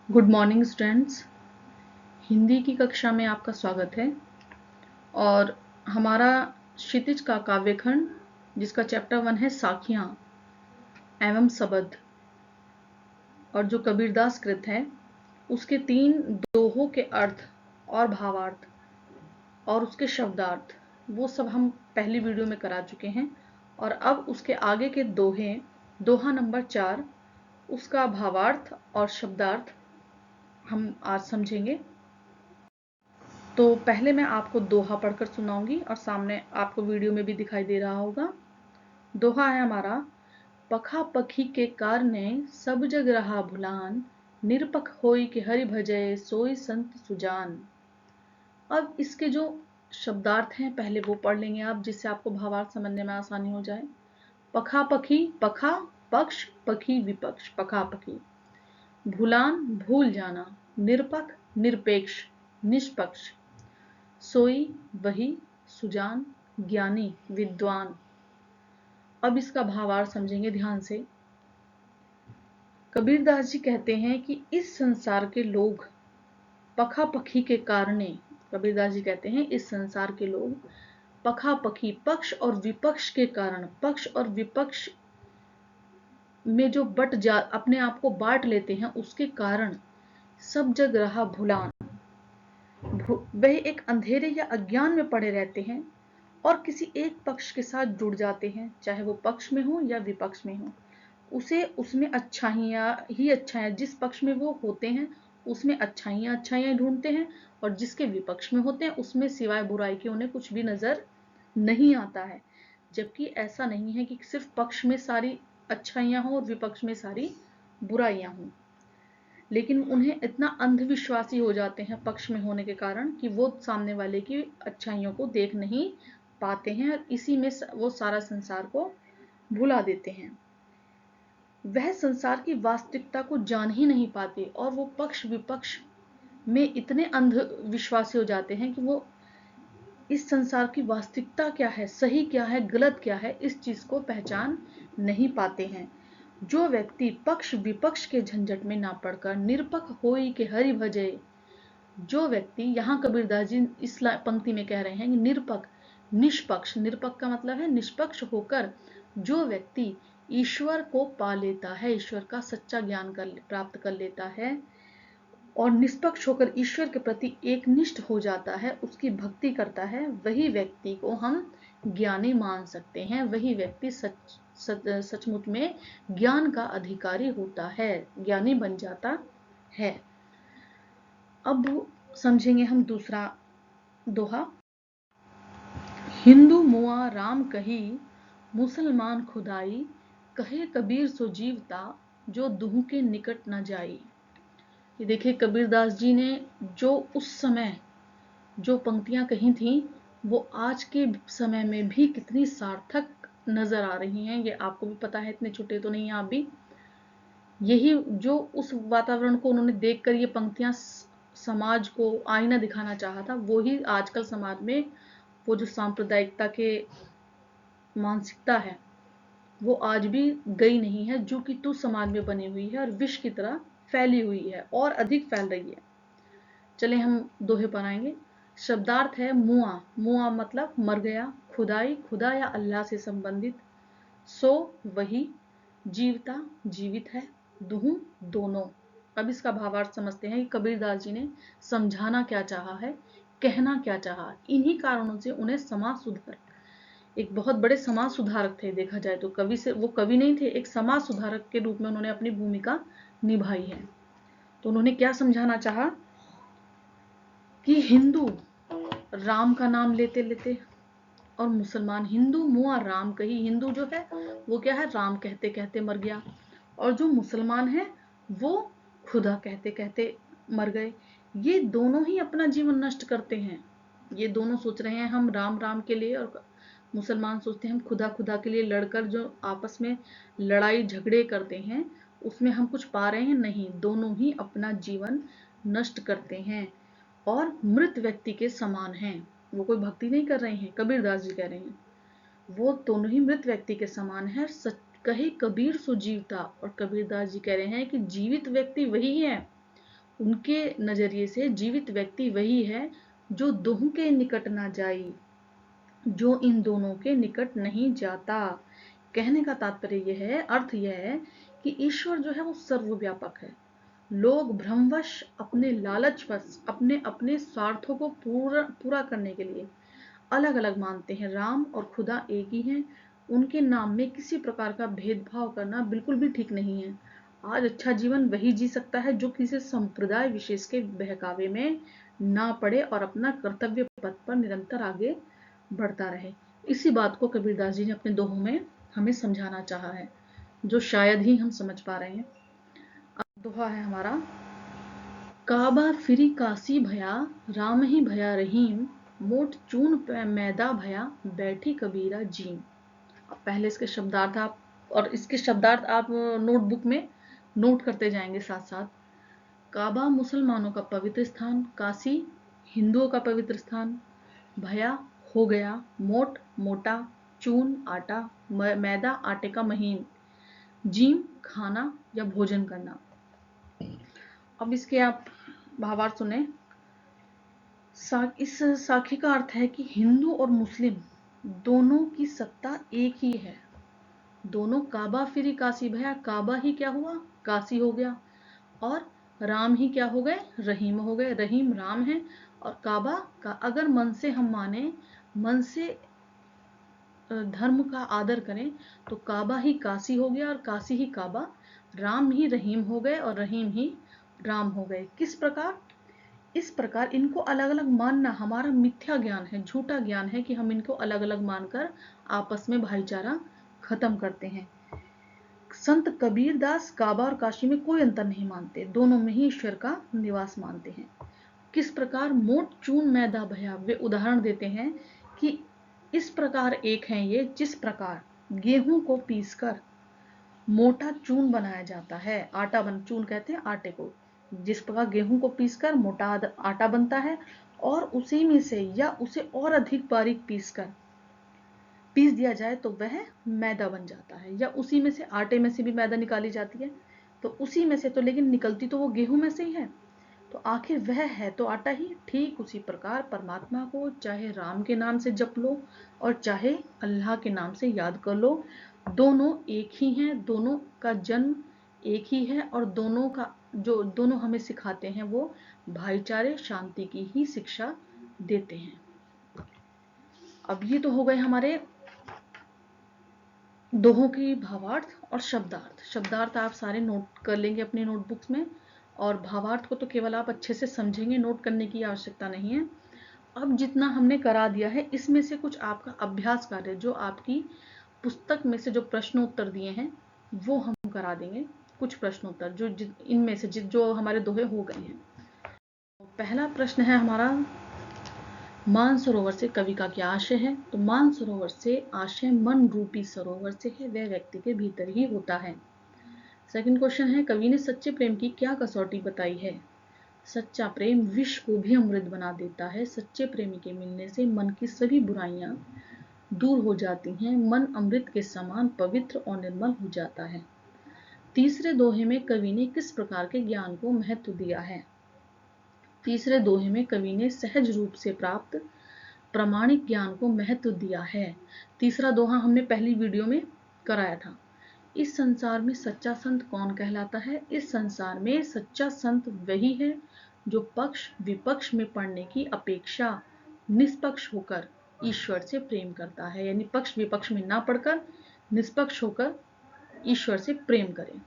Good morning students. Hindi की कक्षा में आपका स्वागत है। और हमारा क्षितिज का काव्यखंड जिसका चैप्टर 1 है साखियां एवं सबद, और जो कबीरदास कृत है उसके 3 दोहों के अर्थ और भावार्थ और उसके शब्दार्थ वो सब हम पहली वीडियो में करा चुके हैं। और अब उसके आगे के दोहे, दोहा नंबर 4, उसका भावार्थ और शब्दार्थ हम आज समझेंगे। तो पहले मैं आपको दोहा पढ़कर सुनाऊंगी और सामने आपको वीडियो में भी दिखाई दे रहा होगा। दोहा है हमारा, पखा पखी के कारणे सब जग रहा भुलान, निरपख होई के हरि भजय सोई संत सुजान। अब इसके जो शब्दार्थ हैं पहले वो पढ़ लेंगे आप, जिससे आपको भावार्थ समझने में आसानी हो जाए। पखा पखी, पखा पक्ष, पखी विपक्ष, पखा पखी। भुलान भूल जाना, निरपख निरपेक्ष निष्पक्ष, सोई वही, सुजान ज्ञानी विद्वान। अब इसका भावार्थ समझेंगे ध्यान से। कबीरदास जी कहते हैं कि इस संसार के लोग पखापखी के कारणे, कबीरदास जी कहते हैं इस संसार के लोग पखापखी, पक्ष और विपक्ष के कारण, पक्ष और विपक्ष में जो अपने आप को बांट लेते हैं उसके कारण सब जग रहा भुलान, वह एक अंधेरे या अज्ञान में पड़े रहते हैं और किसी एक पक्ष के साथ जुड़ जाते हैं, चाहे वो पक्ष में हो या विपक्ष में हो। उसे उसमें अच्छाइयां ही अच्छाइयां, जिस पक्ष में वो होते हैं उसमें अच्छाइयां ढूंढते हैं, और जिसके विपक्ष में होते हैं उसमें सिवाय बुराई के उन्हें कुछ भी नजर नहीं आता है। जबकि ऐसा नहीं है कि सिर्फ पक्ष में सारी अच्छाइयां हो और विपक्ष में सारी बुराइयां हों, लेकिन उन्हें इतना अंधविश्वासी हो जाते हैं पक्ष में होने के कारण कि वो सामने वाले की अच्छाइयों को देख नहीं पाते हैं और इसी में वो सारा संसार को भुला देते हैं। वह संसार की वास्तविकता को जान ही नहीं पाते और वो पक्ष विपक्ष में इतने अंधविश्वासी हो जाते हैं कि वो इस संसार की वास्तविकता क्या है, सही क्या है, गलत क्या है, इस चीज को पहचान नहीं पाते हैं। जो व्यक्ति पक्ष विपक्ष के झंझट में ना पड़कर निरपख होई के हरि भजे, जो व्यक्ति, यहाँ कबीरदास जी इस पंक्ति में कह रहे हैं कि निरपख निष्पक्ष, निरपख का मतलब है निष्पक्ष होकर जो व्यक्ति ईश्वर को पा लेता है, ईश्वर का सच्चा ज्ञान प्राप्त कर लेता है और निष्पक्ष होकर ईश्वर के प्रति एकनिष्ठ हो जाता है, उसकी भक्ति करता है, वही व्यक्ति को हम ज्ञानी मान सकते हैं। वही व्यक्ति सचमुच में ज्ञान का अधिकारी होता है, ज्ञानी बन जाता है। अब समझेंगे हम दूसरा दोहा। हिंदू मुआ राम कही, मुसलमान खुदाई, कहे कबीर सो जीवता, जो दुह के निकट न जाई। ये देखिए कबीरदास जी ने जो उस समय जो पंक्तियां कही थी वो आज के समय में भी कितनी सार्थक नजर आ रही हैं, ये आपको भी पता है, इतने छोटे तो नहीं हैं आप भी। यही जो उस वातावरण को उन्होंने देखकर ये पंक्तियां समाज को आईना दिखाना चाहा था, वो ही आजकल समाज में वो जो सांप्रदायिकता के मानसिकता है वो आज भी गई नहीं है, जो कि तू समाज में बनी हुई है और विष की तरह फैली हुई है और अधिक फैल रही है। चले हम दोहे बनाएंगे। शब्दार्थ है मुआ, मुआ मतलब मर गया, खुदाई, खुदा या अल्लाह से संबंधित, सो वही, जीवता जीवित है, दुहू दोनों। अब इसका भावार्थ समझते हैं कि कबीरदास जी ने समझाना क्या चाहा है, कहना क्या चाहा। इन्हीं कारणों से उन्हें समाज सुधार, एक बहुत बड़े समाज सुधारक थे, देखा जाए तो कवि से वो कवि नहीं थे, एक समाज सुधारक के रूप में उन्होंने अपनी भूमिका निभाई है। तो उन्होंने क्या समझाना चाहा कि हिंदू राम का नाम लेते लेते और मुसलमान, हिंदू मुआ राम कही, हिंदू जो है वो क्या है, राम कहते कहते मर गया, और जो मुसलमान है वो खुदा कहते कहते मर गए। ये दोनों ही अपना जीवन नष्ट करते हैं। ये दोनों सोच रहे हैं हम राम राम के लिए, और मुसलमान सोचते हैं हम खुदा खुदा के लिए। लड़कर जो आपस में लड़ाई झगड़े करते हैं उसमें हम कुछ पा रहे हैं? नहीं, दोनों ही अपना जीवन नष्ट करते हैं और मृत व्यक्ति के समान हैं। वो कोई भक्ति नहीं कर रहे हैं, कबीरदास जी कह रहे हैं वो दोनों ही मृत व्यक्ति के समान है। कहे कबीर सो जीवता, और कबीरदास जी कह रहे हैं कि जीवित व्यक्ति वही है, उनके नजरिए से जीवित व्यक्ति वही है जो दोहों के निकट ना जाई, जो इन दोनों के निकट नहीं जाता। कहने का तात्पर्य यह है, अर्थ यह है कि ईश्वर जो है वो सर्वव्यापक है। लोग भ्रमवश, अपने लालचवश, अपने अपने स्वार्थों को पूरा करने के लिए अलग अलग मानते हैं। राम और खुदा एक ही हैं। उनके नाम में किसी प्रकार का भेदभाव करना बिल्कुल भी ठीक नहीं है। आज अच्छा जीवन वही जी सकता है जो किसी संप्रदाय विशेष के बहकावे में ना पड़े और अपना कर्तव्य पथ पर निरंतर आगे बढ़ता रहे। इसी बात को कबीरदास जी ने अपने दोहों में हमें समझाना चाहा है, जो शायद ही हम समझ पा रहे हैं। अब दोहा है हमारा, काबा फिरी काशी भया, राम ही भया रहीम, मोट चून मैदा भया, बैठी कबीरा जीम। अब पहले इसके शब्दार्थ आप और इसके शब्दार्थ आप नोटबुक में नोट करते जाएंगे साथ साथ। काबा मुसलमानों का पवित्र स्थान, काशी हिंदुओं का पवित्र स्थान, भया हो गया, मोट मोटा, चून आटा, मैदा आटे का महीन, जीम खाना या भोजन करना। अब इसके आप भावार्थ सुने। इस साखी का अर्थ है कि हिंदू और मुस्लिम दोनों की सत्ता एक ही है। दोनों काबा फिरी काशी भया, काबा ही क्या हुआ, काशी हो गया, और राम ही क्या हो गए, रहीम हो गए। रहीम राम है, और काबा का अगर मन से हम माने, मन से धर्म का आदर करें, तो काबा ही काशी हो गया और काशी ही काबा। राम ही रहीम हो गए और रहीम ही राम हो गए। किस प्रकार? इस प्रकार इनको अलग अलग मानना हमारा मिथ्या ज्ञान है, झूठा ज्ञान है कि हम इनको अलग अलग मानकर आपस में भाईचारा खत्म करते हैं। संत कबीरदास काबा और काशी में कोई अंतर नहीं मानते, दोनों में ही ईश्वर का निवास मानते हैं। किस प्रकार? मोट चून मैदा भया, वे उदाहरण देते हैं कि इस प्रकार एक हैं ये, जिस प्रकार गेहूं को पीसकर मोटा चून बनाया जाता है, आटा चून कहते हैं आटे को। जिस प्रकार गेहूं को पीसकर मोटा आटा बनता है, और उसी में से या उसे और अधिक बारीक पीस दिया जाए तो वह मैदा बन जाता है, या उसी में से आटे में से भी मैदा निकाली जाती है तो उसी में से, तो लेकिन निकलती तो वो गेहूं में से ही है, तो आखिर वह है तो आटा ही। ठीक उसी प्रकार परमात्मा को चाहे राम के नाम से जप लो और चाहे अल्लाह के नाम से याद कर लो, दोनों एक ही हैं, दोनों का जन्म एक ही है, और दोनों हमें सिखाते हैं वो भाईचारे शांति की ही शिक्षा देते हैं। अब ये तो हो गए हमारे दोहों की भावार्थ और शब्दार्थ। शब्दार्थ आप सारे नोट कर लेंगे अपनी नोटबुक्स में, और भावार्थ को तो केवल आप अच्छे से समझेंगे, नोट करने की आवश्यकता नहीं है। अब जितना हमने करा दिया है, इसमें से कुछ आपका अभ्यास कार्य, जो आपकी पुस्तक में से जो प्रश्नोत्तर दिए हैं वो हम करा देंगे। कुछ प्रश्नोत्तर जो इनमें से जो हमारे दोहे हो गए हैं। पहला प्रश्न है हमारा, मानसरोवर से कवि का क्या आशय है? तो मानसरोवर से आशय मन रूपी सरोवर से है, वह व्यक्ति के भीतर ही होता है। सेकंड क्वेश्चन है, कवि ने सच्चे प्रेम की क्या कसौटी बताई है? सच्चा प्रेम विष को भी अमृत बना देता है। सच्चे प्रेमी के मिलने से मन की सभी बुराइयां दूर हो जाती हैं, मन अमृत के समान पवित्र और निर्मल हो जाता है। तीसरे दोहे में कवि ने किस प्रकार के ज्ञान को महत्व दिया है? तीसरे दोहे में कवि ने सहज रूप से प्राप्त प्रामाणिक ज्ञान को महत्व दिया है। तीसरा दोहा हमने पहली वीडियो में कराया था। इस संसार में सच्चा संत कौन कहलाता है? इस संसार में सच्चा संत वही है जो पक्ष विपक्ष में पड़ने की अपेक्षा निष्पक्ष होकर ईश्वर से प्रेम करता है, यानी पक्ष विपक्ष में ना पड़कर निष्पक्ष होकर ईश्वर से प्रेम करें।